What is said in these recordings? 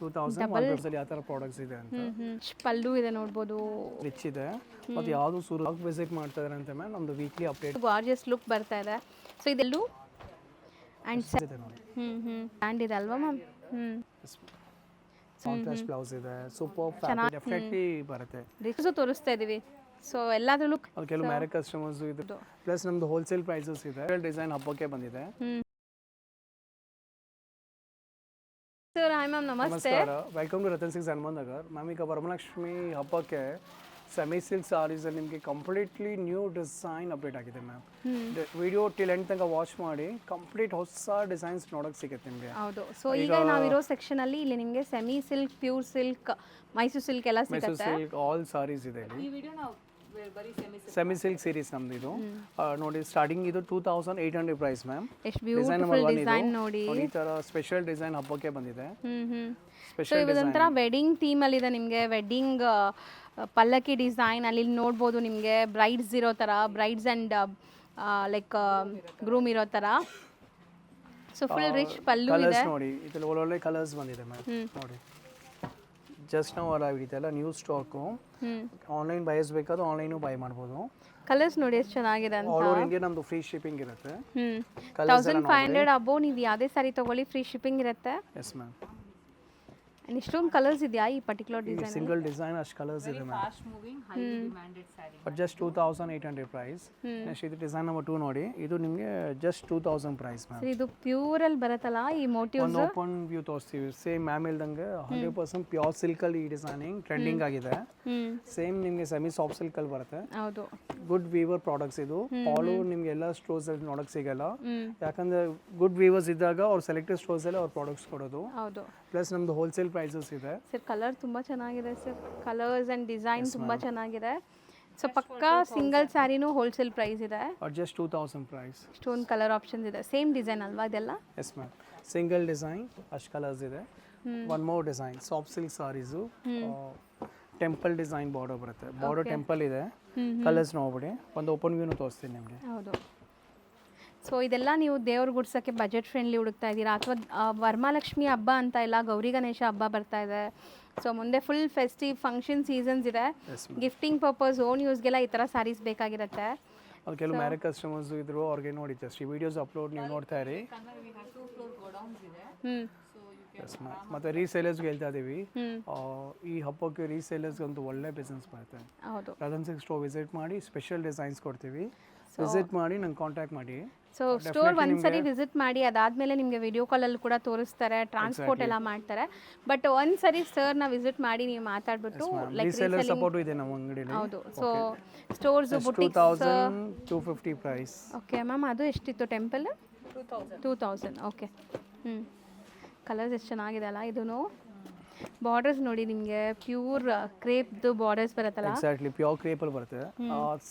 2100 ಯಾವ ಥರ ಪ್ರಾಡಕ್ಟ್ಸ್ ಇದೆ ಅಂತ. ಪಲ್ಲು ಇದೆ ನೋಡ್ಬೋದು, ರಿಚ್ ಇದೆ. ಮತ್ತು ಯಾವುದು ಸೂರತ್ ವಿಸಿಟ್ ಮಾಡ್ತಾ ಇದ್ದಾರೆ ಅಂತ ಮ್ಯಾಮ್, ನಮ್ಮದು ವೀಕ್ಲಿ ಅಪ್ಡೇಟ್ ಗಾರ್ಜಿಯಸ್ ಲುಕ್ ಬರ್ತಾ ಇದೆ. ಸೊ ಇದೆಲ್ಲೂ ಆ್ಯಂಡ್ ಇದೆ ನೋಡಿ. ಬ್ರ್ಯಾಂಡ್ ಇದೆ ಅಲ್ವಾ ಮ್ಯಾಮ್? ಕಾಂಟ್ರಾಸ್ಟ್ ಬ್ಲೌಸ್ ಇದೆ, ಸೂಪರ್ ಫ್ಯಾಬ್ರಿಕ್ ಡೆಫಿನೆಟ್ಲಿ ಬರುತ್ತೆ. ರಿಚ್ ತೋರಿಸ್ತಾ ಇದೀವಿ. ಸೊ ಎಲ್ಲಾದ್ರಲ್ಲೂ ಅದು ಕೆಲವು ಮ್ಯಾರೇಜ್ ಕಸ್ಟಮರ್ಸ್ ಇದು, ಪ್ಲಸ್ ನಮ್ದು ಹೋಲ್ಸೇಲ್ ಪ್ರೈಸಸ್ ಇದೆ. ಡಿಸೈನ್ ಹಬ್ಬಕ್ಕೆ ಬಂದಿದೆ. ಸರ್ ಹಾಯ್ ಮ್ಯಾಮ್, ನಮಸ್ತೆ. ನಮಸ್ಕಾರ, welcome to Ratan Silks Hanumanth Nagar. Ma'am, ಈಗ ವರಮಹಾಲಕ್ಷ್ಮಿ ಹಬ್ಬಕ್ಕೆ ಸೆಮಿ ಸಿಲ್ಕ್ ಸಾರೀಸ್ ನಿಮಗೆ ಕಂಪ್ಲೀಟ್ಲಿ ನ್ಯೂ ಡಿಸೈನ್ ಅಪ್ಡೇಟ್ ಆಗಿದೆ ಮ್ಯಾಮ್. ವಿಡಿಯೋ ಟಿಲ್ ಎಂಡ್ ತನಕ ವಾಚ್ ಮಾಡಿ, ಕಂಪ್ಲೀಟ್ ಹೊಸ ಡಿಸೈನ್ಸ್ ನೋಡೋಕೆ ಸಿಗುತ್ತೆ ನಿಮಗೆ. ಹೌದು. ಸೊ ಈಗ ನಾವಿರೋ ಸೆಕ್ಷನ್ ಅಲ್ಲಿ ಇಲ್ಲಿ ನಿಮಗೆ semi silk, pure silk, Mysuru silk ಎಲ್ಲ ಸಿಗುತ್ತೆ. ಮೈಸೂರು ಸಿಲ್ಕ್ ಆಲ್ ಸಾರೀಸ್ ಇದೆ ಇಲ್ಲಿ. ಸೆಮಿ ಸಿಲ್ಕ್ ಸೀರೀಸ್ ನಮ್ದು ಇದು ನೋಡಿ. ಸ್ಟಾರ್ಟಿಂಗ್ ಇದು 2800 ಪ್ರೈಸ್ ಮ್ಯಾಮ್. ಎಷ್ಟು ಬ್ಯೂಟಿಫುಲ್ ಡಿಸೈನ್ ನೋಡಿ. ಈ ತರ ಸ್ಪೆಷಲ್ ಡಿಸೈನ್ ಹಬ್ಬಕ್ಕೆ ಬಂದಿದೆ. ಸೊ ಇದೊಂಥರ ವೆಡ್ಡಿಂಗ್ ಥೀಮ್ ಅಲ್ಲಿ ಇದೆ ನಿಮಗೆ. ವೆಡ್ಡಿಂಗ್ ಪಲ್ಲಕ್ಕಿ ಡಿಸೈನ್ ಅಲ್ಲಿ ನೋಡ್ಬೋದು ನಿಮಗೆ. ಬ್ರೈಡ್ಸ್ ಇರೋ ತರ, ಬ್ರೈಡ್ಸ್ ಅಂಡ್ ಲೈಕ್ ಗ್ರೂಮ್ ಇರೋ ತರ. ಸೊ ಫುಲ್ ರಿಚ್ ಪಲ್ಲು ಇದೆ ನೋಡಿ. ಇದರಲ್ಲಿ ಒಳ್ಳೊಳ್ಳೆ ಕಲರ್ಸ್ ಬಂದಿದೆ ಮ್ಯಾಮ್ ನೋಡಿ. ಜಸ್ಟ್ ನಾವು ಅರೈವ್ ಇದೆಲ್ಲ ನ್ಯೂ ಸ್ಟಾಕು. ಆನ್ಲೈನ್ ಬೈಸ್ ಬೇಕಾದ್ರೆ ಆನ್ಲೈನು ಬೈ ಮಾಡ್ಬೋದು. ಕಲರ್ಸ್ ನೋಡಿ ಎಷ್ಟು ಚೆನ್ನಾಗಿದೆ ಅಂತ. ಆಲ್ ಓವರ್ ಇಂಡಿಯಾ ನಮ್ದು ಫ್ರೀ ಶಿಪ್ಪಿಂಗ್ ಇರುತ್ತೆ. 1500 ಅಬೋ ನೀವು ಯಾವುದೇ ಸಾರಿ ತಗೊಳ್ಳಿ ಫ್ರೀ ಶಿಪ್ಪಿಂಗ್ ಇರುತ್ತೆ. Yes ma'am. ಇಷ್ಟೊಂದು ಕಲರ್ಸ್ ಇದೆಯಾ ಈ ಪರ್ಟಿಕ್ಯುಲರ್ ಡಿಸೈನ್? ಸಿಂಗಲ್ ಡಿಸೈನ್ ಅಷ್ಟು ಕಲರ್ಸ್ ಇದೆ ma'am. But just 2800 price. Next ಇದು ಡಿಸೈನ್ ನಂಬರ್ 2 ನೋಡಿ. ಇದು ನಿಮಗೆ ಜಸ್ಟ್ 2000 ಪ್ರೈಸ್ ಮ್ಯಾಮ್. ಇದು ಪ್ಯೂರ್ ಅಲ್ಲಿ ಬರುತ್ತಲ್ಲ ಈ ಮೋಟಿವ್ಸ್. ಒಂದು ಓಪನ್ ವ್ಯೂ ತೋರಿಸ್ತೀವಿ. ಸೇಮ್ ಮ್ಯಾಮ್ ಹೇಳ್ದಂಗೆ 100% ಪ್ಯೂರ್ ಸಿಲ್ಕ್ ಅಲ್ಲಿ ಈ ಡಿಸೈನಿಂಗ್ ಟ್ರೆಂಡಿಂಗ್ ಆಗಿದೆ. ಸೇಮ್ ನಿಮಗೆ ಸೆಮಿ ಸಾಫ್ಟ್ ಸಿಲ್ಕ್ ಅಲ್ಲಿ ಬರುತ್ತೆ. ಹೌದು. ಗುಡ್ ವೀವರ್ ಪ್ರಾಡಕ್ಟ್ಸ್ ಇದು. ಆಲ್ ಓವರ್ ನಿಮಗೆ ಎಲ್ಲ ಸ್ಟೋರ್ಸ್ ಅಲ್ಲಿ ನೋಡಕ್ ಸಿಗಲ್ಲ. ಯಾಕಂದ್ರೆ ಗುಡ್ ವೀವರ್ಸ್ ಇದ್ದಾಗ ಅವ್ರು ಸೆಲೆಕ್ಟೆಡ್ ಸ್ಟೋರ್ಸ್ ಅಲ್ಲಿ ಅವ್ರ ಪ್ರಾಡಕ್ಟ್ಸ್ ಕೊಡೋದು. ಹೌದು. ಪ್ಲಸ್ ನಮ್ದು ಹೋಲ್ಸೇಲ್ ಪ್ರೈಸಸ್ ಇದೆ. ಸರ್ ಕಲರ್ ತುಂಬಾ ಚೆನ್ನಾಗಿದೆ ಸರ್. ಕಲರ್ಸ್ ಅಂಡ್ ಡಿಸೈನ್ ತುಂಬಾ ಚೆನ್ನಾಗಿದೆ. ಸೊ ಪಕ್ಕಾ ಸಿಂಗಲ್ ಸ್ಯಾರಿನೂ ಹೋಲ್ಸೇಲ್ ಪ್ರೈಸ್ ಇದೆ. Just 2000 price. Stone colour options ಇದೆ. ಸೇಮ್ ಡಿಸೈನ್ ಅಲ್ವಾ ಇದೆಲ್ಲ? Yes ma'am. ಸಿಂಗಲ್ ಡಿಸೈನ್ ಅಷ್ಟು ಕಲರ್ಸ್ ಇದೆ. One more design soft silk saris. Temple design border ಬರುತ್ತೆ. ಬಾರ್ಡರ್ ಟೆಂಪಲ್ ಇದೆ. ಕಲರ್ಸ್ ನೋಡ್ಬಿಡಿ. ಒಂದು ಓಪನ್ ವ್ಯೂನು ತೋರಿಸ್ತೀನಿ ನಿಮಗೆ. ಹೌದು. ಸೊ ಇದೆಲ್ಲ ನೀವು ದೇವ್ರ ಗುಡ್ಸೋಕ್ಕೆ ಬಜೆಟ್ ಫ್ರೆಂಡ್ಲಿ ಹುಡುಕ್ತಾ ಇದ್ದೀರಾ, ಅಥವಾ ವರಮಹಾಲಕ್ಷ್ಮಿ ಹಬ್ಬ ಅಂತ ಇಲ್ಲ, ಗೌರಿ ಗಣೇಶ ಹಬ್ಬ ಬರ್ತಾ ಇದೆ. ಸೊ ಮುಂದೆ ಫುಲ್ ಫೆಸ್ಟಿವ್ ಫಂಕ್ಷನ್ ಸೀಸನ್ಸ್ ಇದೆ. ಗಿಫ್ಟಿಂಗ್ ಪರ್ಪಸ್, ಓನ್ ಯೂಸ್ಗೆಲ್ಲ ಈ ಥರ ಸ್ಯಾರೀಸ್ ಬೇಕಾಗಿರುತ್ತೆ. ಅದು ಕೆಲವು ಮ್ಯಾರೇಜ್ ಕಸ್ಟಮರ್ಸ್ ಇದ್ರು, ಅವ್ರಿಗೆ ನೋಡಿ ಜಸ್ಟ್ ಈ ವಿಡಿಯೋಸ್ ಅಪ್ಲೋಡ್ ನೀವು ನೋಡ್ತಾ ಇರಿ. ಮತ್ತೆ ರೀಸೇಲರ್ಸ್ಗೆ ಹೇಳ್ತಾ ಇದೀವಿ, ಈ ಹಬ್ಬಕ್ಕೆ ರೀಸೇಲರ್ಸ್ಗೆ ಒಂದು ಒಳ್ಳೆ ಬಿಸ್ನೆಸ್ ಬರುತ್ತೆ. ರತನ್ ಸಿಲ್ಕ್ ಸ್ಟೋರ್ ವಿಸಿಟ್ ಮಾಡಿ, ಸ್ಪೆಷಲ್ ಡಿಸೈನ್ಸ್ ಕೊಡ್ತೀವಿ. ವಿಸಿಟ್ ಮಾಡಿ ನಂಗೆ ಕಾಂಟ್ಯಾಕ್ಟ್ ಮಾಡಿ. ಸೊ ಸ್ಟೋರ್ ಒಂದ್ಸರಿ ವಿಸಿಟ್ ಮಾಡಿ, ಅದಾದ್ಮೇಲೆ ನಿಮಗೆ ವಿಡಿಯೋ ಕಾಲಲ್ಲಿ ಕೂಡ ತೋರಿಸ್ತಾರೆ, ಟ್ರಾನ್ಸ್ಪೋರ್ಟ್ ಎಲ್ಲ ಮಾಡ್ತಾರೆ. ಬಟ್ ಒಂದ್ಸರಿ ಸರ್ನ ವಿಸಿಟ್ ಮಾಡಿ ನೀವು ಮಾತಾಡ್ಬಿಟ್ಟು ಲೈಕ್ ರೀಸೇಲರ್ ಸಪೋರ್ಟ್ ಇದೆ ನಮ್ಮ ಅಂಗಡಿಯಲ್ಲಿ. ಹೌದು. So stores boutiques 2250 price. Okay ma'am. ಅದು ಎಷ್ಟಿತ್ತು ಟೆಂಪಲ್? 2000. ಓಕೆ. ಕಲರ್ಸ್ ಎಷ್ಟು ಚೆನ್ನಾಗಿದೆ ಅಲ್ಲ. ಇದೂ ಬಾರ್ಡರ್ಸ್ ನೋಡಿ ನಿಮಗೆ ಪ್ಯೂರ್ ಕ್ರೇಪ್ದು ಬಾರ್ಡರ್ಸ್ ಬರುತ್ತಲ್ಲ. ಎಕ್ಸಾಕ್ಟ್ಲಿ ಪ್ಯೂರ್ ಕ್ರೇಪ್ ಅಲ್ಲಿ ಬರುತ್ತೆ.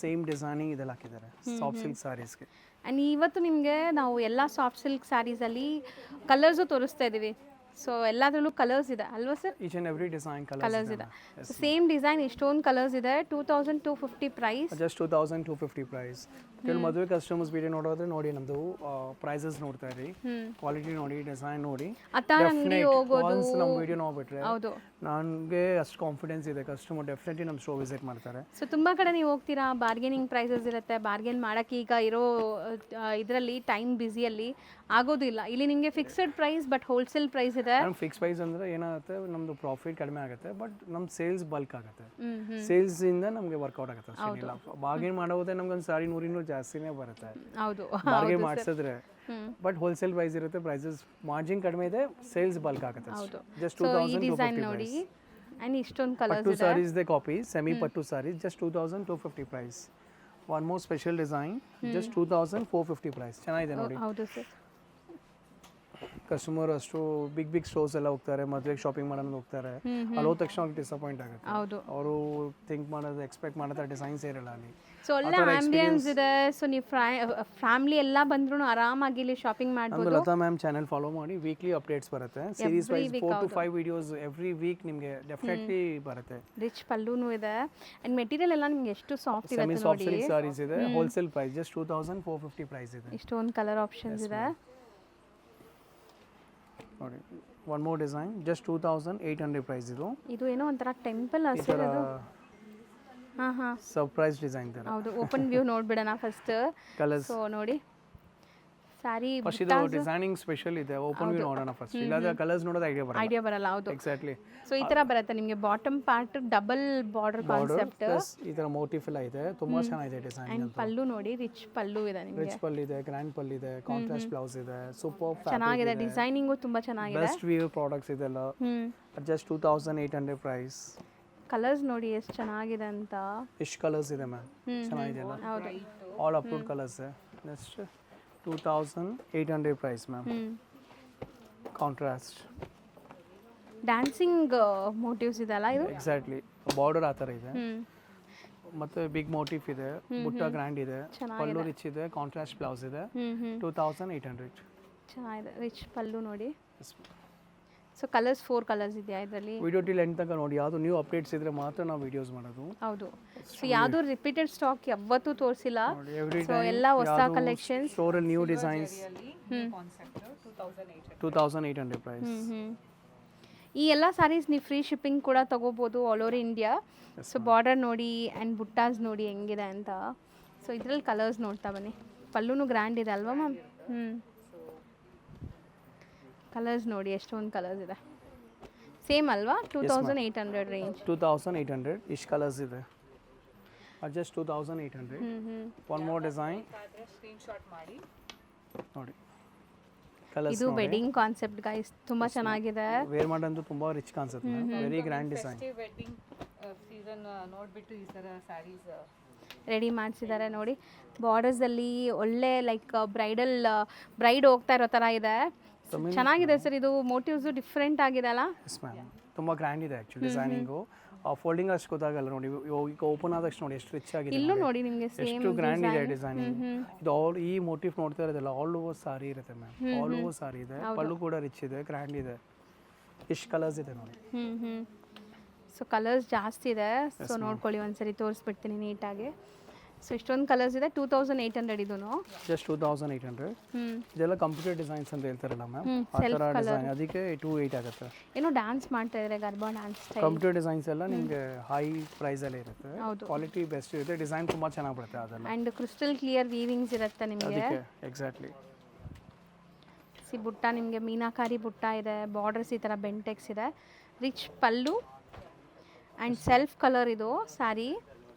ಸೇಮ್ ಡಿಸೈನಿಂಗ್ ಇದೆಲ್ಲ ಹಾಕಿದ್ದಾರೆ ಸಾಫ್ಟ್ ಸಿಲ್ಕ್ ಸಾರೀಸ್ಗೆ. ಆ್ಯಂಡ್ ಇವತ್ತು ನಿಮಗೆ ನಾವು ಎಲ್ಲ ಸಾಫ್ಟ್ ಸಿಲ್ಕ್ ಸ್ಯಾರೀಸಲ್ಲಿ ಕಲರ್ಸು ತೋರಿಸ್ತಾ ಇದ್ದೀವಿ. ಸೊ ಎಲ್ಲದರಲ್ಲೂ ಕಲರ್ಸ್ ಇದೆ ಅಲ್ವಾ sir? Each and every design colours ಇದೆ. ಸೇಮ್ ಡಿಸೈನ್ ಇಷ್ಟೊಂದು ಕಲರ್ಸ್ ಇದೆ. 2250 ಪ್ರೈಸ್. Just 2250 price. ಕೆಲವು ಮದುವೆ ಕಸ್ಟಮರ್ಸ್ ವಿಡಿಯೋ ನೋಡೋದ್ರೆ ನೋಡಿ, ನಮ್ಮದು ಪ್ರೈಸಸ್ ನೋಡ್ತಾ ಇರಿ, ಕ್ವಾಲಿಟಿ ನೋಡಿ, ಡಿಸೈನ್ ನೋಡಿ. ಒನ್ಸ್ ನಮ್ಮ ವಿಡಿಯೋ ನೋಡ್ಬಿಟ್ರೆ ನನಗೆ ಅಷ್ಟು ಕಾನ್ಫಿಡೆನ್ಸ್ ಇದೆ, ಕಸ್ಟಮರ್ ಡೆಫಿನೆಟ್ಲಿ ನಮ್ಮ ಶೋ ವಿಸಿಟ್ ಮಾಡ್ತಾರೆ. ಸೊ ತುಂಬ ಕಡೆ ನೀವು ಹೋಗ್ತೀರಾ, ಬಾರ್ಗೇನಿಂಗ್ ಪ್ರೈಸಸ್ ಇರುತ್ತೆ. ಬಾರ್ಗೇನ್ ಮಾಡೋಕ್ಕೆ ಈಗ ಇರೋ ಇದರಲ್ಲಿ ಟೈಮ್ ಬ್ಯುಸಿಯಲ್ಲಿ ಆಗೋದಿಲ್ಲ. ಇಲ್ಲಿ ನಿಮಗೆ fixed price but wholesale price ಇದೆ. ಫಿಕ್ಸ್ ಪ್ರೈಸ್ ಅಂದರೆ ಏನಾಗುತ್ತೆ, ನಮ್ಮದು ಪ್ರಾಫಿಟ್ ಕಡಿಮೆ ಆಗುತ್ತೆ, ಬಟ್ ನಮ್ಮ ಸೇಲ್ಸ್ ಬಲ್ಕ್ ಆಗುತ್ತೆ. ಸೇಲ್ಸ್ ಇಂದ ನಮಗೆ ವರ್ಕೌಟ್ ಆಗುತ್ತೆ ಅಷ್ಟೇನಿಲ್ಲ. ಬಾರ್ಗೇನ್ ಮಾಡೋದೇ ನಮ್ಗೆ ಒಂದು 100-200 ಜಾಸ್ತಿನೇ ಬರುತ್ತೆ. ಹೌದು. ಬಾರ್ಗೇನ್ ಮಾಡಿಸಿದ್ರೆ ಬಟ್ ಹೋಲ್ಸೇಲ್ ಪ್ರೈಸ್ ಇರುತ್ತೆ. ಪ್ರೈಸಸ್ ಮಾರ್ಜಿನ್ ಕಡಿಮೆ ಇದೆ, ಸೇಲ್ಸ್ ಬಲ್ಕ್ ಆಗುತ್ತೆ. ಜಸ್ಟ್ 2250 ನೋಡಿ. ಅಂಡ್ ಇಷ್ಟೊಂದು ಕಲರ್ಸ್ ಪಟ್ಟು ಸಾರೀಸ್ ದೇ ಕಾಪಿ, ಸೆಮಿ ಪಟ್ಟು sarees. Just 2250 price. One more special design. Just 2450 price. ಚೆನ್ನಾಗಿದೆ ನೋಡಿ. ಹೌದು ಸರ್. ಕಸ್ಟಮರ್ ಅಷ್ಟು ಬಿಗ್ ಸ್ಟೋರ್ಸ್ ಎಲ್ಲ ಹೋಗ್ತಾರೆ, ಮದುವೆಗೆ ಶಾಪಿಂಗ್ ಮಾಡೋದು ಹೋಗ್ತಾರೆ. ಅಲ್ಲಿ ಹೋದ ತಕ್ಷಣ ಅವ್ರಿಗೆ ಡಿಸಪಾಯಿಂಟ್ ಆಗುತ್ತೆ. ಅವರು ಥಿಂಕ್ ಮಾಡೋದು, ಎಕ್ಸ್ಪೆಕ್ಟ್ ಮಾಡೋ ಡಿಸೈನ್ಸ್ ಇರಲ್ಲ ಅಲ್ಲಿ. ಸೊ ಒಳ್ಳೆ ಆಂಬಿಯನ್ಸ್ ಇದೆ. ಸೊ ನೀವು ಫ್ಯಾಮಿಲಿ ಎಲ್ಲ ಬಂದ್ರೂ ಆರಾಮಾಗಿ ಇಲ್ಲಿ ಶಾಪಿಂಗ್ ಮಾಡ್ಬೋದು. ಲತಾ ಮ್ಯಾಮ್ ಚಾನೆಲ್ ಫಾಲೋ ಮಾಡಿ, ವೀಕ್ಲಿ ಅಪ್ಡೇಟ್ಸ್ ಬರುತ್ತೆ. Series wise 4 to 5 videos every week ನಿಮಗೆ ಡೆಫಿನೆಟ್ಲಿ ಬರುತ್ತೆ. ರಿಚ್ ಪಲ್ಲೂನು ಇದೆ. ಅಂಡ್ ಮೆಟೀರಿಯಲ್ ಎಲ್ಲ ನಿಮಗೆ ಎಷ್ಟು ಸಾಫ್ಟ್ ಇದೆ ನೋಡಿ. ಸಾಫ್ಟ್ ಸಿಲ್ಕ್ ಸಾರೀಸ್ ಇದೆ. ಹೋಲ್ಸೇಲ್ ಪ್ರೈಸ್ ಜಸ್ಟ್ 2450 ಪ್ರೈಸ್ ಇದೆ. ಇಷ್ಟೊಂದು ಕಲರ್ ಆಪ್ಷನ್ಸ್ ಇದೆ ನೋಡಿ. One more design just 2800 price ಇದು ಇದು ಏನೋ ಒಂಥರ ಟೆಂಪಲ್ ಈ ಥರ ಹಾಂ ಹಾಂ ಸರ್ಪ್ರೈಸ್ ಡಿಸೈನ್ ಥರ ಹೌದು ಓಪನ್ ವ್ಯೂ ನೋಡ್ಬಿಡೋಣ ಫಸ್ಟ್ ಕಲರ್ಸ್. ಸೊ ನೋಡಿ ಸ್ಯಾರಿ ಫಸ್ಟ್ ಇದು ಡಿಸೈನಿಂಗ್ ಸ್ಪೆಷಲ್ ಇದೆ, ಓಪನ್ ವ್ಯೂ ನೋಡೋಣ ಫಸ್ಟ್, ಇಲ್ಲಾಂದ್ರೆ ಕಲರ್ಸ್ ನೋಡೋದು ಐಡಿಯಾ ಬರಲ್ಲ. ಹೌದು ಎಕ್ಸಾಕ್ಟ್ಲಿ. ಸೊ ಈ ತರ ಬರುತ್ತೆ ನಿಮಗೆ bottom part double border concept, ಈ ತರ ಮೋಟಿಫ್ ಎಲ್ಲ ಇದೆ, ತುಂಬಾ ಚೆನ್ನಾಗಿದೆ ಡಿಸೈನ್. ಅಂಡ್ ಪಲ್ಲು ನೋಡಿ ರಿಚ್ ಪಲ್ಲು ಇದೆ ನಿಮಗೆ, ರಿಚ್ ಪಲ್ಲು ಇದೆ, ಗ್ರ್ಯಾಂಡ್ ಪಲ್ಲು ಇದೆ, ಕಾಂಟ್ರಾಸ್ಟ್ ಬ್ಲೌಸ್ ಇದೆ, ಸೂಪರ್ ಚೆನ್ನಾಗಿದೆ, ಡಿಸೈನಿಂಗು ತುಂಬಾ ಚೆನ್ನಾಗಿದೆ. ಬೆಸ್ಟ್ ವ್ಯೂ ಪ್ರಾಡಕ್ಟ್ಸ್ ಇದೆಲ್ಲ. Just 2800 price. ಕಲರ್ಸ್ ನೋಡಿ ಎಷ್ಟು ಚೆನ್ನಾಗಿದೆ ಅಂತ. ಇಷ್ಟು ಕಲರ್ಸ್ ಇದೆ ಮ್ಯಾಮ್, ಚೆನ್ನಾಗಿದೆ ಅಲ್ಲ. All approved colours. Next 2800 price ma'am. Contrast dancing motifs ಇದೆಲ್ಲ ಇದು. ಎಕ್ಸಾಕ್ಟ್ಲಿ ಬಾರ್ಡರ್ ಆ ಥರ ಇದೆ, ಮತ್ತೆ ಬಿಗ್ ಮೋಟಿಫ್ ಇದೆ, ಬುಟ್ಟ ಗ್ರ್ಯಾಂಡ್ ಇದೆ, ಪಲ್ಲು ರಿಚ್ ಇದೆ, ಕಾಂಟ್ರಾಸ್ಟ್ ಬ್ಲೌಸ್ ಇದೆ. 2800 ಚೆನ್ನಾಗಿದೆ, ರಿಚ್ ಪಲ್ಲು ನೋಡಿ. ಸೊ ಕಲರ್ಸ್ 4 ಕಲರ್ಸ್ ಇದೆಯಾ ಇದರಲ್ಲಿ? ವಿಡಿಯೋ ಟಿಲ್ ಎಂಡ್ ತನಕ ನೋಡಿ, ಯಾವುದು ನ್ಯೂ ಅಪ್ಡೇಟ್ಸ್ ಇದ್ರೆ ಮಾತ್ರ ನಾವು ವಿಡಿಯೋಸ್ ಮಾಡೋದು. ಹೌದು. ಸೊ ಯಾವುದು ರಿಪೀಟೆಡ್ ಸ್ಟಾಕ್ ಯಾವತ್ತೂ ತೋರಿಸಿಲ್ಲ, ಸೊ ಎಲ್ಲ ಹೊಸ ಕಲೆಕ್ಷನ್ಸ್. ಸ್ಟೋರಲ್ಲಿ ನ್ಯೂ ಡಿಸೈನ್ಸ್. 2800 ಪ್ರೈಸ್. ಈ ಎಲ್ಲ ಸ್ಯಾರೀಸ್ ನೀವು ಫ್ರೀ ಶಿಪ್ಪಿಂಗ್ ಕೂಡ ತಗೋಬೋದು all over India. So border ನೋಡಿ ಆ್ಯಂಡ್ ಬುಟ್ಟಾಸ್ ನೋಡಿ ಹೆಂಗಿದೆ ಅಂತ. ಸೊ ಇದರಲ್ಲಿ ಕಲರ್ಸ್ ನೋಡ್ತಾ ಬನ್ನಿ. ಪಲ್ಲುನು ಗ್ರ್ಯಾಂಡ್ ಇದೆ ಅಲ್ವಾ ಮ್ಯಾಮ್? ಕಲರ್ಸ್ ನೋಡಿ ಎಷ್ಟೊಂದು ಕಲರ್ಸ್ ಇದೆ. ಸೇಮ್ ಅಲ್ವಾ? 2800 ರೇಂಜ್. 2800 ಇಷ್ಟು ಕಲರ್ಸ್ ಇದೆ. ಜಸ್ಟ್ 2800. ಒನ್ ಮೋರ್ ಡಿಸೈನ್ ನೋಡಿ. ಕಲರ್ಸ್ ಇದು ವೆಡ್ಡಿಂಗ್ ಕಾನ್ಸೆಪ್ಟ್ ಗೈಸ್, ತುಂಬಾ ಚೆನ್ನಾಗಿದೆ. ವೇರ್ ಮಾಡಂತೂ ತುಂಬಾ rich concept, very grand design. Wedding season ನೋಡ್ಬಿಟ್ಟು ಈ ಥರ ಸ್ಯಾರೀಸ್ ರೆಡಿ ಮಾಡಿಸಿದ್ದಾರೆ ನೋಡಿ. ಬಾರ್ಡರ್ಸಲ್ಲಿ ಒಳ್ಳೆ ಲೈಕ್ ಬ್ರೈಡ್ ಹೋಗ್ತಾ ಇರೋ ಥರ ಇದೆ. ಚೆನ್ನಾಗಿದೆ ಸರ್, ಇದು ಮೋಟಿವ್ಸ್ ಡಿಫ್ರೆಂಟ್ ಆಗಿದೆ ಅಲ್ಲ? ಎಸ್ ಮ್ಯಾಮ್, ತುಂಬ ಗ್ರ್ಯಾಂಡ್ ಇದೆ ಆ್ಯಕ್ಚುಲಿ ಡಿಸೈನಿಂಗು. ಫೋಲ್ಡಿಂಗ್ ಅಷ್ಟು ಗೊತ್ತಾಗಲ್ಲ ನೋಡಿ, ಈಗ ಓಪನ್ ಆದಷ್ಟು ನೋಡಿ ಎಷ್ಟು ರಿಚ್ ಆಗಿದೆ. ಇಲ್ಲೂ ನೋಡಿ ನಿಮಗೆ ಎಷ್ಟು ಗ್ರ್ಯಾಂಡ್ ಇದೆ ಡಿಸೈನಿಂಗ್. ಇದು ಆಲ್ ಈ ಮೋಟಿವ್ ನೋಡ್ತಾ ಇರೋದಲ್ಲ ಆಲ್ ಓವರ್ ಸಾರಿ ಇರುತ್ತೆ ಮ್ಯಾಮ್, ಆಲ್ ಓವರ್ ಸಾರಿ ಇದೆ, ಪಲ್ಲು ಕೂಡ ರಿಚ್ ಇದೆ, ಗ್ರ್ಯಾಂಡ್ ಇದೆ. ಇಷ್ಟು ಕಲರ್ಸ್ ಇದೆ ನೋಡಿ. ಸೊ ಕಲರ್ಸ್ ಜಾಸ್ತಿ ಇದೆ, ಸೊ ನೋಡ್ಕೊಳ್ಳಿ ಒಂದ್ಸರಿ ತೋರಿಸ್ಬಿಡ್ತೀನಿ ನೀಟಾಗಿ. ಸೊ ಇಷ್ಟೊಂದು ಕಲರ್ಸ್ ಇದೆ. 2800 ಇದೂ ಜಸ್ಟ್ 2800. ಇದೆಲ್ಲ ಕಂಪ್ಯೂಟರ್ ಡಿಸೈನ್ಸ್ ಅಂತ ಹೇಳ್ತಾರಲ್ಲ ಮ್ಯಾಮ್, ಆ ಥರ ಡಿಸೈನ್, ಅದಕ್ಕೆ 28 ಆಗುತ್ತೆ. ಏನೋ ಡ್ಯಾನ್ಸ್ ಮಾಡ್ತಾ ಇದ್ದಾರೆ, Garba dance style. Computer designs ಎಲ್ಲ ನಿಮಗೆ ಹೈ ಪ್ರೈಸಲ್ಲೇ ಇರುತ್ತೆ, ಕ್ವಾಲಿಟಿ ಬೆಸ್ಟ್ ಇರುತ್ತೆ, ಡಿಸೈನ್ ತುಂಬ ಚೆನ್ನಾಗಿ ಬರುತ್ತೆ ಅದೆಲ್ಲ. ಆ್ಯಂಡ್ ಕ್ರಿಸ್ಟಲ್ ಕ್ಲಿಯರ್ ವೀವಿಂಗ್ಸ್ ಇರುತ್ತೆ ನಿಮಗೆ. ಎಕ್ಸಾಕ್ಟ್ಲಿ. ಬುಟ್ಟ ನಿಮಗೆ ಮೀನಾಕಾರಿ ಬುಟ್ಟ ಇದೆ, ಬಾರ್ಡರ್ಸ್ ಈ ಥರ ಬೆಂಟೆಕ್ಸ್ ಇದೆ, rich pallu and self colour ಇದು ಸ್ಯಾರಿ.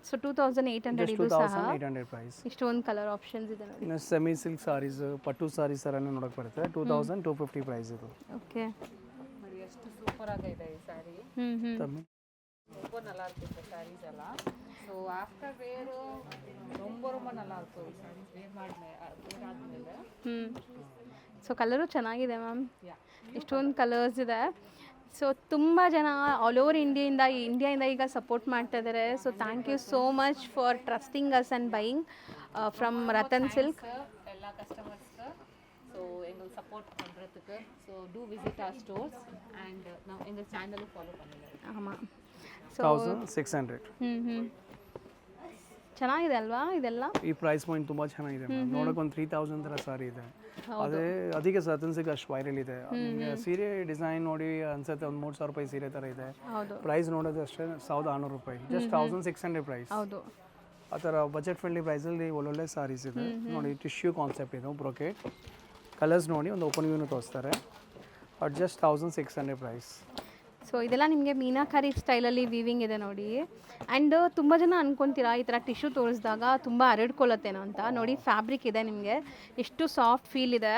ಸೊ 2800 ಇದು ಸಹ. 2800 ಪ್ರೈಸ್. ಇಷ್ಟೊಂದು ಕಲರ್ ಆಪ್ಷನ್ಸ್ ಇದೆ ನೋಡಿ. ಇನ್ನು ಸೆಮಿ ಸಿಲ್ಕ್ ಸಾರೀಸ್, ಪಟ್ಟು ಸಾರೀಸ್ ಥರನೇ ನೋಡೋಕೆ ಬರುತ್ತೆ. 2250 ಪ್ರೈಸ್ ಇದು. ಓಕೆ, ನೋಡಿ ಎಷ್ಟು ಸೂಪರ್ ಆಗಿದೆ ಈ ಸ್ಯಾರಿ. ரொம்ப நல்லா இருக்கு இந்த சாரீஸ் எல்லாம். ஸோ ஆஃப்டர் வேர் ரொம்ப நல்லா இருக்கும் ಈ ಸಾರೀಸ್ ವೇರ್ ಆದ್ಮೇಲೆ. ಸೊ ಕಲರು ಚೆನ್ನಾಗಿದೆ ಮ್ಯಾಮ್, ಇಷ್ಟೊಂದು ಕಲರ್ಸ್ ಇದೆ. ಸೊ ತುಂಬ ಜನ ಆಲ್ ಓವರ್ ಇಂಡಿಯಾಯಿಂದ ಈಗ ಸಪೋರ್ಟ್ ಮಾಡ್ತಾ ಇದ್ದಾರೆ. So thank you so much for trusting us and buying from Ratan Silk. எல்லா கஸ்டமர்ஸ்க்கு ஸோ எங்கள் சப்போர்ட் பண்ணுறதுக்கு so to visit our stores and நான் எங்கள் சேனலும் ஃபாலோ பண்ணுங்கள். ஆமாம். ಸೊ 1600. ಚೆನ್ನಾಗಿದೆ ಅಲ್ವಾ ಇದೆಲ್ಲ? ಈ ಪ್ರೈಸ್ ಪಾಯಿಂಟ್ ತುಂಬ ಚೆನ್ನಾಗಿದೆ ಮ್ಯಾಮ್, ನೋಡೋಕೆ ಒಂದು 3000 ಥರ ಸಾರಿ ಇದೆ. ಅದೇ ಅದಕ್ಕೆ ರತನ್ ಸಿಲ್ಕ್ ಅಷ್ಟು ವೈರಲ್ ಇದೆ. ನಿಮಗೆ ಸೀರೆ ಡಿಸೈನ್ ನೋಡಿ ಅನ್ಸುತ್ತೆ ಒಂದು 3000 ರೂಪಾಯಿ ಸೀರೆ ಥರ ಇದೆ. ಪ್ರೈಸ್ ನೋಡೋದು ಅಷ್ಟೇ 1600 ರೂಪಾಯಿ, ಜಸ್ಟ್ 1600 ಪ್ರೈಸ್. ಹೌದು, ಆ ಥರ ಬಜೆಟ್ ಫ್ರೆಂಡ್ಲಿ ಪ್ರೈಸಲ್ಲಿ ಒಳ್ಳೊಳ್ಳೆ ಸಾರೀಸ್ ಇದೆ ನೋಡಿ. ಟಿಶ್ಯೂ ಕಾನ್ಸೆಪ್ಟ್ ಇದು, ಬ್ರೊಕೆಟ್ ಕಲರ್ಸ್ ನೋಡಿ, ಒಂದು ಓಪನ್ ವ್ಯೂನು ತೋರಿಸ್ತಾರೆ. At just 1600 price. ಸೊ ಇದೆಲ್ಲ ನಿಮಗೆ ಮೀನಾಕಾರಿ ಸ್ಟೈಲಲ್ಲಿ ವೀವಿಂಗ್ ಇದೆ ನೋಡಿ. ಆ್ಯಂಡ್ ತುಂಬ ಜನ ಅನ್ಕೊತೀರಾ ಈ ಥರ ಟಿಶ್ಯೂ ತೋರಿಸಿದಾಗ ತುಂಬ ಹರಡ್ಕೊಳ್ಳುತ್ತೇನೋ ಅಂತ. ನೋಡಿ ಫ್ಯಾಬ್ರಿಕ್ ಇದೆ ನಿಮಗೆ, ಎಷ್ಟು ಸಾಫ್ಟ್ ಫೀಲ್ ಇದೆ.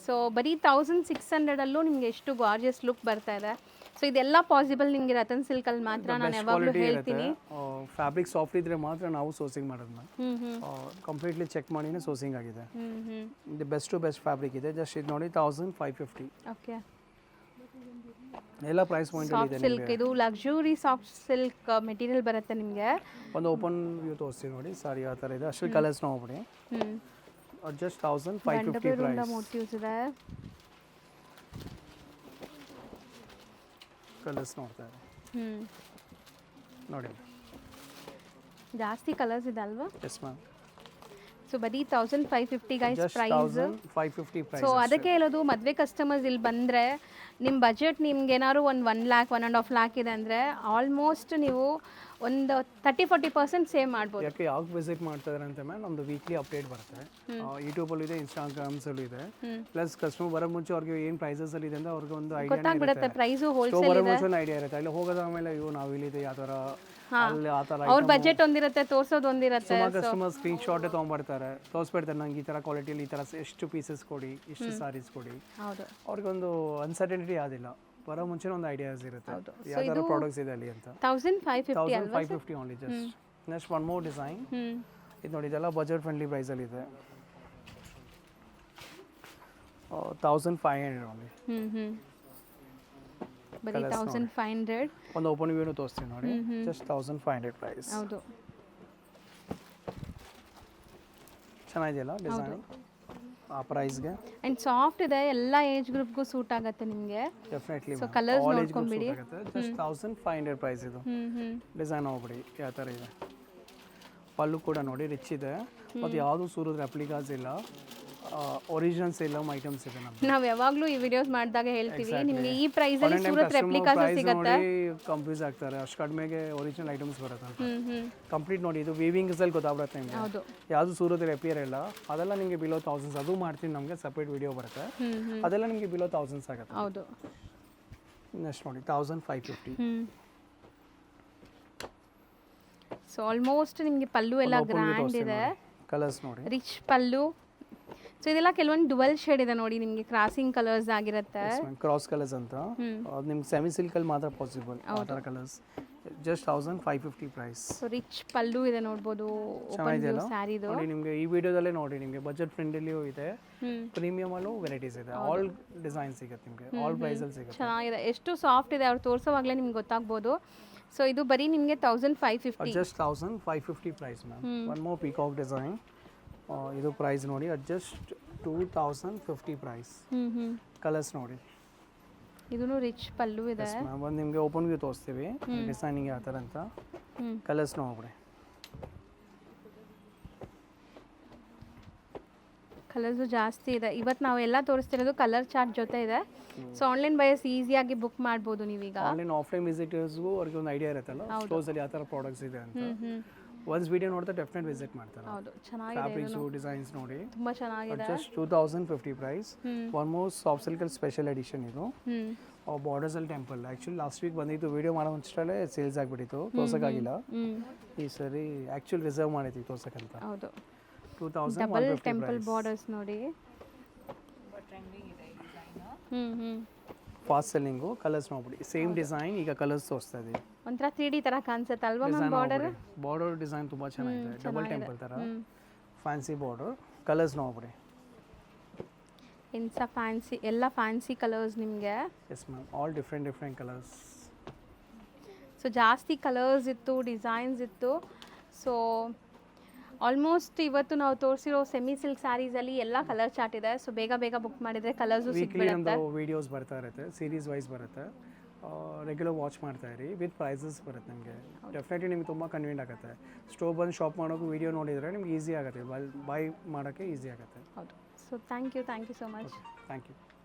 ಸೊ ಬರೀ 1600 ನಿಮಗೆ ಎಷ್ಟು ಗಾರ್ಜಿಯಸ್ ಲುಕ್ ಬರ್ತಾ ಇದೆ. ಸೊ ಇದೆಲ್ಲ ಪಾಸಿಬಲ್ ನಿಮಗೆ ರತನ್ ಸಿಲ್ಕಲ್ಲಿ ಮಾತ್ರ, ನಾನು ಯಾವಾಗಲೂ ಹೇಳ್ತೀನಿ. ಫ್ಯಾಬ್ರಿಕ್ ಸಾಫ್ಟ್ ಇದ್ರೆ ಮಾತ್ರ ನಾವು ಸೋರ್ಸಿಂಗ್ ಮಾಡೋದು ಮ್ಯಾಮ್. ಕಂಪ್ಲೀಟ್ಲಿ ಚೆಕ್ ಮಾಡಿನೇ ಸೋರ್ಸಿಂಗ್ ಆಗಿದೆ. ಇದು ಬೆಸ್ಟ್ ಟು ಬೆಸ್ಟ್ ಫ್ಯಾಬ್ರಿಕ್ ಇದೆ. ಜಸ್ಟ್ ಇದು ನೋಡಿ 1550. ಓಕೆ, ಎಲ್ಲ ಪ್ರೈಸ್ ಪಾಯಿಂಟ್ ಇದೆ. ಸಿಲ್ಕ್ ಇದು ಲಕ್ಸುರಿ ಸಾಫ್ಟ್ ಸಿಲ್ಕ್ ಮೆಟೀರಿಯಲ್ ಬರುತ್ತೆ ನಿಮಗೆ. ಒಂದು ಓಪನ್ ವ್ಯೂ ತೋರಿಸ್ತೀವಿ ನೋಡಿ, ಸಾರಿ ಆ ಥರ ಇದೆ. ಅಷ್ಟು ಕಲರ್ಸ್ ನೋಡ್ಬಿಡಿ. Just 1550 price. ಮೋಟಿವ್ಸ್ ಇದೆ, ಕಲರ್ಸ್ ನೋಡ್ತಾ ಇದೆ ನೋಡಿ, ಜಾಸ್ತಿ ಕಲರ್ಸ್ ಇದೆ ಅಲ್ವಾ? Yes ma'am. ಸೊ ಸೊ ಬರೀ 1550 guys just price 1550 price. So ಅದಕ್ಕೆ ಹೇಳೋದು ಮದುವೆ ಕಸ್ಟಮರ್ಸ್ ಇಲ್ಲಿ ಬಂದರೆ ನಿಮ್ಮ ಬಜೆಟ್ ನಿಮ್ಗೆ ಏನಾದ್ರು ಒಂದು 1 lakh 1.5 lakh ಇದೆ ಅಂದರೆ ಆಲ್ಮೋಸ್ಟ್ ನೀವು ಒಂದು 30-40% ಸೇವ್ ಮಾಡ್ಬೋದು. ಯಾಕೆ ಯಾವಾಗ ವಿಸಿಟ್ ಮಾಡ್ತಾ ಇದ್ದಾರೆ ಅಂತ ಮ್ಯಾಮ್, ನಮ್ಮದು ವೀಕ್ಲಿ ಅಪ್ಡೇಟ್ ಬರುತ್ತೆ. ಯೂಟ್ಯೂಬಲ್ಲೂ ಇದೆ, ಇನ್ಸ್ಟಾಗ್ರಾಮ್ಸಲ್ಲೂ ಇದೆ. ಪ್ಲಸ್ ಕಸ್ಟಮರ್ ಬರೋ ಮುಂಚೆ ಅವ್ರಿಗೆ ಏನು ಪ್ರೈಸಸಲ್ಲಿ ಇದೆ ಅಂತ ಅವ್ರಿಗೆ ಒಂದು ಐಡಿಯಾ ಗೊತ್ತಾಗ್ಬಿಡುತ್ತೆ ಪ್ರೈಸು ಹೋಲ್ಸೇಲ್ ಬರೋ ಮುಂಚೆ ಒಂದು ಐಡಿಯಾ ಇರುತ್ತೆ. ಅಲ್ಲಿ ಹೋಗೋದಾದ್ಮೇಲೆ ಇವು ನಾವು ಇಲ್ಲಿದೆ ಯಾವ ಥರ ಅಲ್ಲಿ ಆ ಥರ ಅವ್ರ ಬಜೆಟ್ ಒಂದಿರುತ್ತೆ, ತೋರ್ಸೋದು ಒಂದಿರುತ್ತೆ. ಸುಮಾರು ಕಸ್ಟಮರ್ ಸ್ಕ್ರೀನ್ ಶಾಟೇ ತೊಗೊಂಡ್ಬರ್ತಾರೆ, ತೋರಿಸ್ಬಿಡ್ತಾರೆ ನಂಗೆ ಈ ಥರ ಕ್ವಾಲಿಟಿಯಲ್ಲಿ ಈ ಥರ ಎಷ್ಟು ಪೀಸಸ್ ಕೊಡಿ, ಇಷ್ಟು ಸಾರೀಸ್ ಕೊಡಿ. ಹೌದು, ಅವ್ರಿಗೊಂದು ಅನ್ಸರ್ಟನಿಟಿ ಆದಿಲ್ಲ, ಬರೋ ಮುಂಚೆ ಒಂದು ಐಡಿಯಾಸ್ ಇರುತ್ತೆ ಯಾವ ಥರ ಪ್ರಾಡಕ್ಟ್ಸ್ ಇದೆ ಅಲ್ಲಿ ಅಂತ. 1550 only. Next one more design ಇದು ನೋಡಿ, ಇದೆಲ್ಲ ಬಜೆಟ್ ಫ್ರೆಂಡ್ಲಿ ಪ್ರೈಸಲ್ಲಿ ಇದೆ. 1500 ಓನ್ಲಿ. ಬರೀ 1500. ಒಂದು ಓಪನ್ ವ್ಯೂನು ತೋರಿಸ್ತೀನಿ ನೋಡಿ, ಜಸ್ಟ್ 1500 ಪ್ರೈಸ್. ಹೌದು, ಚೆನ್ನಾಗಿದೆಯಲ್ಲ ಡಿಸೈನ್ ಆ ಪ್ರೈಸ್ಗೆ. ಅಂಡ್ ಸಾಫ್ಟ್ ಇದೆ, ಎಲ್ಲ ಏಜ್ ಗ್ರೂಪ್ಗೂ ಸೂಟ್ ಆಗುತ್ತೆ ನಿಮಗೆ. ಡೆಫಿನೆಟ್ಲಿ ಸೊ ಕಲರ್ಸ್ ನೋಡ್ಕೊಂಬಿಡಿ. Just 1500 price. ಇದು ಡಿಸೈನ್ ಹೋಗ್ಬಿಡಿ ಯಾವ ಥರ ಇದೆ. ಪಲ್ಲು ಕೂಡ ನೋಡಿ ರಿಚ್ ಇದೆ, ಮತ್ತು ಯಾವುದು ಸೂರತ್ ರೆಪ್ಲಿಕಾಸ್ ಇಲ್ಲ, ಒರಿಜಿನಲ್ ಸೇಲಮ್ ಐಟಮ್ಸ್ ಇದೆ ನಮ್ಗೆ. ನಾವು ಯಾವಾಗಲೂ ಈ ವಿಡಿಯೋಸ್ ಮಾಡಿದಾಗ ಹೇಳ್ತೀವಿ ನಿಮಗೆ ಈ ಪ್ರೈಸ್ ಅಲ್ಲಿ ಸೂರತ್ ರೆಪ್ಲಿಕಾಸ್ ಸಿಗುತ್ತೆ. ಕನ್ಫ್ಯೂಸ್ ಆಗ್ತಾರೆ, ಅಷ್ಟು ಕಡಿಮೆಗೆ ಒರಿಜಿನಲ್ ಐಟಮ್ಸ್ ಬರುತ್ತೆ. ಕಂಪ್ಲೀಟ್ ನೋಡಿ, ಇದು ವೀವಿಂಗ್ಸ್ ಅಲ್ಲಿ ಗೊತ್ತಾಗ್ಬಿಡುತ್ತೆ ನಿಮಗೆ. ಹೌದು, ಯಾವುದು ಸೂರತ್ ರೆಪಿಯರ್ ಇಲ್ಲ, ಅದೆಲ್ಲ ನಿಮಗೆ ಬಿಲೋ 1000s. ಅದು ಮಾಡ್ತೀನಿ, ನಮಗೆ ಸಪ್ರೇಟ್ ವಿಡಿಯೋ ಬರುತ್ತೆ, ಅದೆಲ್ಲ ನಿಮಗೆ ಬಿಲೋ 1000s ಆಗುತ್ತೆ. ಹೌದು. ನೆಕ್ಸ್ಟ್ ನೋಡಿ 1550. ಸೊ ಆಲ್ಮೋಸ್ಟ್ ನಿಮಗೆ ಪಲ್ಲು ಎಲ್ಲ ಗ್ರ್ಯಾಂಡ್ ಇದೆ, ಕಲರ್ಸ್ ನೋಡಿ ರಿಚ್ ಪಲ್ಲು. ಸೊ ಇದೆಲ್ಲ ಕೆಲವೊಂದು ಡುವಲ್ ಶೇಡ್ ಇದೆ ನೋಡಿ, ನಿಮಗೆ ಕ್ರಾಸಿಂಗ್ ಕಲರ್ಸ್ ಆಗಿರುತ್ತೆ. ಕ್ರಾಸ್ ಕಲರ್ಸ್ ಅಂತ ಅದು ನಿಮ್ಗೆ ಸೆಮಿ ಸಿಲ್ಕಲ್ಲಿ ಮಾತ್ರ ಪಾಸಿಬಲ್ ಆ ಥರ colours. Just 1550 price. So rich pallu ಇದೆ ನೋಡ್ಬೋದು, ಸ್ಯಾರಿದು ನೋಡಿ. ನಿಮಗೆ ಈ ವಿಡಿಯೋದಲ್ಲೇ ನೋಡಿ, ನಿಮಗೆ ಬಜೆಟ್ ಫ್ರೆಂಡ್ಲಿಯೂ ಇದೆ, ಪ್ರೀಮಿಯಮ್ ಅಲ್ಲೂ ವೆರೈಟೀಸ್ ಇದೆ, ಆಲ್ ಡಿಸೈನ್ ಸಿಗುತ್ತೆ ನಿಮಗೆ, ಆಲ್ ಪ್ರೈಸಲ್ಲಿ ಸಿಗುತ್ತೆ. ಚೆನ್ನಾಗಿದೆ, ಎಷ್ಟು ಸಾಫ್ಟ್ ಇದೆ ಅವ್ರು ತೋರಿಸೋವಾಗಲೇ ನಿಮ್ಗೆ ಗೊತ್ತಾಗ್ಬೋದು. ಸೊ ಇದು ಬರೀ ನಿಮಗೆ 1550. Just 1550 price ma'am. One more peacock design. ಇದು ಪ್ರೈಸ್ ನೋಡಿ, ಜಸ್ಟ್ 2050 ಪ್ರೈಸ್. ಕಲರ್ಸ್ ನೋಡಿ, ಇದೂ ರಿಚ್ ಪಲ್ಲು ಇದೆ. ಒಂದು ನಿಮಗೆ ಓಪನ್ ವ್ಯೂ ತೋರಿಸ್ತೀವಿ ಡಿಸೈನಿಂಗ್ ಯಾವ ಥರ ಅಂತ. ಕಲರ್ಸ್ ನೋಡ್ಬಿಡಿ, ಕಲರ್ಸು ಜಾಸ್ತಿ ಇದೆ. ಇವತ್ತು ನಾವು ಎಲ್ಲ ತೋರಿಸ್ತಿರೋದು ಕಲರ್ ಚಾರ್ಟ್ ಜೊತೆ ಇದೆ. ಸೊ ಆನ್ಲೈನ್ ಬಯಸ್ ಈಸಿಯಾಗಿ ಬುಕ್ ಮಾಡ್ಬೋದು ನೀವೀಗ. ಆನ್ಲೈನ್ ಆಫ್ಲೈನ್ ವಿಸಿಟರ್ಸ್ಗೂ ಅವ್ರಿಗೆ ಒಂದು ಐಡಿಯಾ ಇರುತ್ತಲ್ಲ ಸ್ಟೋರ್ಸಲ್ಲಿ ಯಾವ ಥರ ಪ್ರಾಡಕ್ಟ್ಸ್ ಇದೆ ಅಂತ. ಒನ್ಸ್ ವಿಡಿಯೋ ನೋಡಿದ್ರೆ ಡೆಫಿನೆಟ್ ವಿಸಿಟ್ ಮಾಡ್ತಾರೆ. ಹೌದು, ಚೆನ್ನಾಗಿದೆ. ಫ್ಯಾಬ್ರಿಕ್ಸ್ ಡಿಸೈನ್ಸ್ ನೋಡಿ, ತುಂಬಾ ಚೆನ್ನಾಗಿದೆ. Just 2050 price. One more soft silk special edition ಇದು. ಬಾರ್ಡರ್ಸಲ್ ಟೆಂಪಲ್ ಆ್ಯಕ್ಚುಲಿ ಲಾಸ್ಟ್ ವೀಕ್ ಬಂದಿತ್ತು, ವಿಡಿಯೋ ಮಾಡೋ ಮುಂಚೆ ಸೇಲ್ಸ್ ಆಗಿಬಿಟ್ಟಿತ್ತು, ತೋರ್ಸೋಕ್ಕಾಗಿಲ್ಲ. ಈ ಸರಿ ಆ್ಯಕ್ಚುಲಿ ರಿಸರ್ವ್ ಮಾಡಿದ್ವಿ ತೋರ್ಸೋಕ್ಕಂತ. ಹೌದು, 2000 ಟೆಂಪಲ್ ಬಾರ್ಡರ್ಸ್ ನೋಡಿ, ಫಾಸ್ಟ್ ಸೆಲ್ಲಿಂಗು. ಕಲರ್ಸ್ ನೋಡ್ಬಿಡಿ, ಸೇಮ್ ಡಿಸೈನ್ ಈಗ ಕಲರ್ಸ್ ತೋರಿಸ್ತಾ ಇದೀವಿ. ಒಂಥರ 3D ತರ ಕಾಣಿಸುತ್ತೆ ಅಲ್ವಾ ಮ್ಯಾಮ್? ಬಾರ್ಡರ್ ಡಿಸೈನ್ ತುಂಬ ಚೆನ್ನಾಗಿದೆ, ಡಬಲ್ ಟೆಂಪಲ್ ಥರ ಫ್ಯಾನ್ಸಿ ಬಾರ್ಡರ್. ಕಲರ್ಸ್ ನೋಡ್ಬಿಡಿ, ಇನ್ಸ ಫ್ಯಾನ್ಸಿ, ಎಲ್ಲ ಫ್ಯಾನ್ಸಿ ಕಲರ್ಸ್ ನಿಮಗೆ. Yes ma'am, all different colours. So ಜಾಸ್ತಿ ಕಲರ್ಸ್ ಇತ್ತು, ಡಿಸೈನ್ಸ್ ಇತ್ತು. ಸೊ ಆಲ್ಮೋಸ್ಟ್ ಇವತ್ತು ನಾವು ತೋರಿಸಿರೋ ಸೆಮಿ ಸಿಲ್ಕ್ ಸ್ಯಾರೀಸಲ್ಲಿ ಎಲ್ಲ ಕಲರ್ ಚಾರ್ಟ್ ಇದೆ. ಸೊ ಬೇಗ ಬುಕ್ ಮಾಡಿದರೆ ಕಲರ್ಸು ಸಿಕ್ಬಿಡುತ್ತೆ. ವೀಡಿಯೋಸ್ ಬರ್ತಾ ಇರುತ್ತೆ, ಸೀರೀಸ್ ವೈಸ್ ಬರುತ್ತೆ. ರೆಗ್ಯುಲರ್ ವಾಚ್ ಮಾಡ್ತಾ ಇರಿ, ವಿತ್ ಪ್ರೈಸಸ್ ಬರುತ್ತೆ ನಿಮಗೆ. ಡೆಫಿನೆಟ್ಲಿ ನಿಮ್ಗೆ ತುಂಬ ಕನ್ವೀನಿಯಂಟ್ ಆಗುತ್ತೆ. ಸ್ಟೋರ್ ಬಂದು ಶಾಪ್ ಮಾಡೋಕ್ಕೂ ವಿಡಿಯೋ ನೋಡಿದರೆ ನಿಮ್ಗೆ ಈಸಿ ಆಗುತ್ತೆ, ಬೈ ಮಾಡೋಕ್ಕೆ ಈಸಿ ಆಗುತ್ತೆ. ಹೌದು. So thank you so much. Thank you.